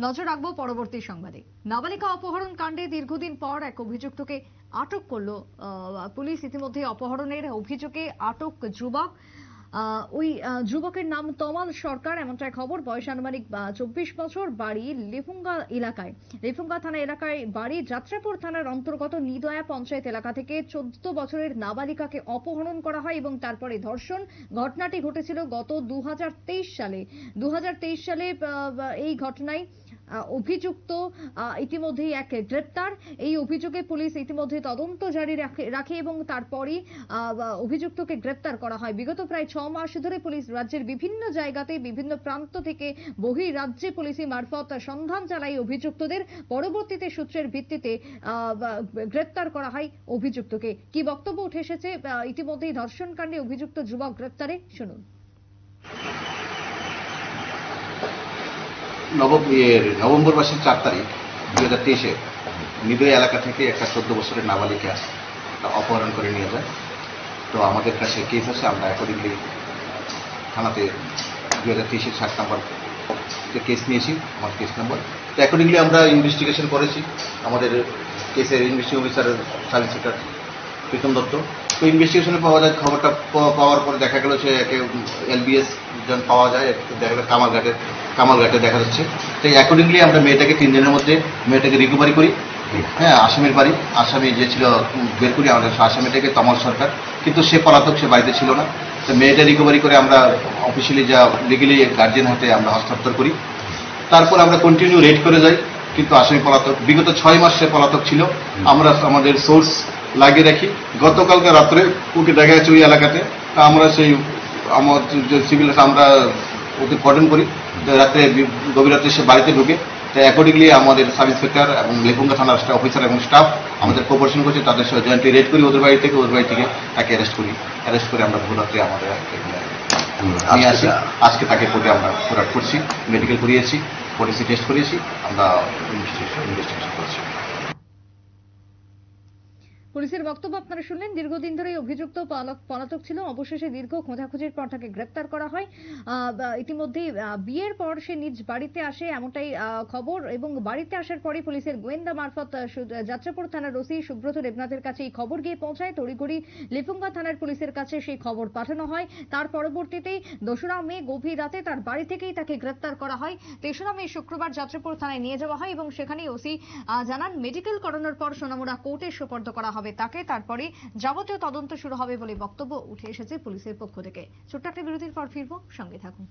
নজর রাখবো পরবর্তী সংবাদে। নাবালিকা অপহরণ কাণ্ডে দীর্ঘদিন পর এক অভিযুক্তকে আটক করলো পুলিশ। ইতিমধ্যে অপহরণের অভিযোগে আটক যুবক। ওই যুবকের নাম তমাল সরকার, এমনটাই খবর। বয়স আনুমানিক 24 বছর, বাড়ি লেফুঙ্গা এলাকায়। লেফুঙ্গা থানা এলাকায় বাড়ি। যাত্রাপুর থানার অন্তর্গত নিদয়া পঞ্চায়েত এলাকা থেকে 14 বছরের নাবালিকাকে অপহরণ করা হয় এবং তারপরে ধর্ষণ। ঘটনাটি ঘটেছিল গত 2023 সালে। 2023 সালে এই ঘটনায় অভিযুক্ত ইতিমধ্যেই এক গ্রেপ্তার। এই অভিযোগে পুলিশ ইতিমধ্যে তদন্ত জারি রাখে এবং তারপরই অভিযুক্তকে গ্রেপ্তার করা হয়। বিগত প্রায় 6 মাস ধরে পুলিশ রাজ্যের বিভিন্ন জায়গাতে বিভিন্ন প্রান্ত থেকে বহিরাজ্যে পুলিশি মারফত সন্ধান চালায় অভিযুক্তদের। পরবর্তীতে সূত্রের ভিত্তিতে গ্রেপ্তার করা হয় অভিযুক্তকে। কি বক্তব্য উঠে এসেছে ইতিমধ্যেই ধর্ষণ কাণ্ডে অভিযুক্ত যুবক গ্রেপ্তারে, শুনুন। নভেম্বর মাসের 4 তারিখ 2023-এ নিদয়া এলাকা থেকে একটা 14 বছরের নাবালিকা অপহরণ করে নিয়ে যায়। তো আমাদের কাছে কেস আছে, আমরা অ্যাকর্ডিংলি থানাতে 2023-এর 7 নম্বর কেস নিয়েছি, আমার কেস নম্বর। তো অ্যাকর্ডিংলি আমরা ইনভেস্টিগেশন করেছি। আমাদের কেসের investigation officer sub inspector Pritam Dutta. তো ইনভেস্টিগেশনে পাওয়া যায়, খবরটা পাওয়ার পরে দেখা গেল সে একে LBS জন পাওয়া যায়, দেখা গেল কামালঘাটে দেখা যাচ্ছে। তো অ্যাকর্ডিংলি আমরা মেয়েটাকে 3 দিনের মধ্যে মেয়েটাকে রিকভারি করি। হ্যাঁ, আসামির বাড়ি, আসামি যে ছিল বের করি আমাদের আসামিটাকে তমাল সরকার, কিন্তু সে পলাতক, সে বাড়িতে ছিল না। তো মেয়েটা রিকভারি করে আমরা অফিসিয়ালি যা লিগেলি গার্জিয়ান হাতে আমরা হস্তান্তর করি। তারপর আমরা কন্টিনিউ রেড করে যাই, কিন্তু আসামি পলাতক। বিগত 6 মাস সে পলাতক ছিল। আমরা আমাদের সোর্স লাগিয়ে রাখি। গতকালকে রাত্রে ওকে দেখা যাচ্ছে ওই এলাকাতে। আমরা সেই আমার যে সিভিল আমরা ওকে কর্ডন করি, রাত্রে গভীর রাত্রে সে বাড়িতে ঢুকে। তো অ্যাকর্ডিংলি আমাদের সাব ইন্সপেক্টর এবং লেফুঙ্গা থানার অফিসার এবং স্টাফ আমাদের কোঅপারেশন করছে, তাদের সাথে জয়েন্টলি রেড করি ওদের বাড়ি থেকে তাকে অ্যারেস্ট করে আমরা ভোর রাত্রে আমাদের নিয়ে আসি। আজকে তাকে কোর্টে আমরা ফোরওয়ার্ড করছি, মেডিকেল করিয়েছি, ফরেন্সিক টেস্ট করিয়েছি, আমরা ইনভেস্টিগেশন করছি। পুলিশের বক্তব্য আপনারা শুনলেন। দীর্ঘদিন ধরে অভিযুক্ত পলাতক ছিল, অবশেষে দীর্ঘ খোঁজাখুঁজির পর তাকে গ্রেপ্তার করা হয়। ইতিমধ্যে বিয়ের পর সে নিজ বাড়িতে আসে, এমনটাই খবর। এবং বাড়িতে আসার পরে পুলিশের গোয়েন্দা মারফত যাত্রাপুর থানার ওসি সুব্রত দেবনাথের কাছে এই খবর গিয়ে পৌঁছায়। তড়িঘড়ি লেফুঙ্গা থানার পুলিশের কাছে সেই খবর পাঠানো হয়। তার পরবর্তীতেই 2রা মে গভীর রাতে তার বাড়ি থেকেই তাকে গ্রেপ্তার করা হয়। 3রা মে শুক্রবার যাত্রাপুর থানায় নিয়ে যাওয়া হয় এবং সেখানেই ওসি জানান মেডিকেল করানোর পর সোনামুড়া কোর্টে সোপর্দ করা হবে তাকে। তারপরে যাবতীয় তদন্ত শুরু হবে বলে বক্তব্য উঠে এসেছে পুলিশের পক্ষ থেকে। ছোট্ট একটা বিরতির পর ফিরবো, সঙ্গে থাকুন।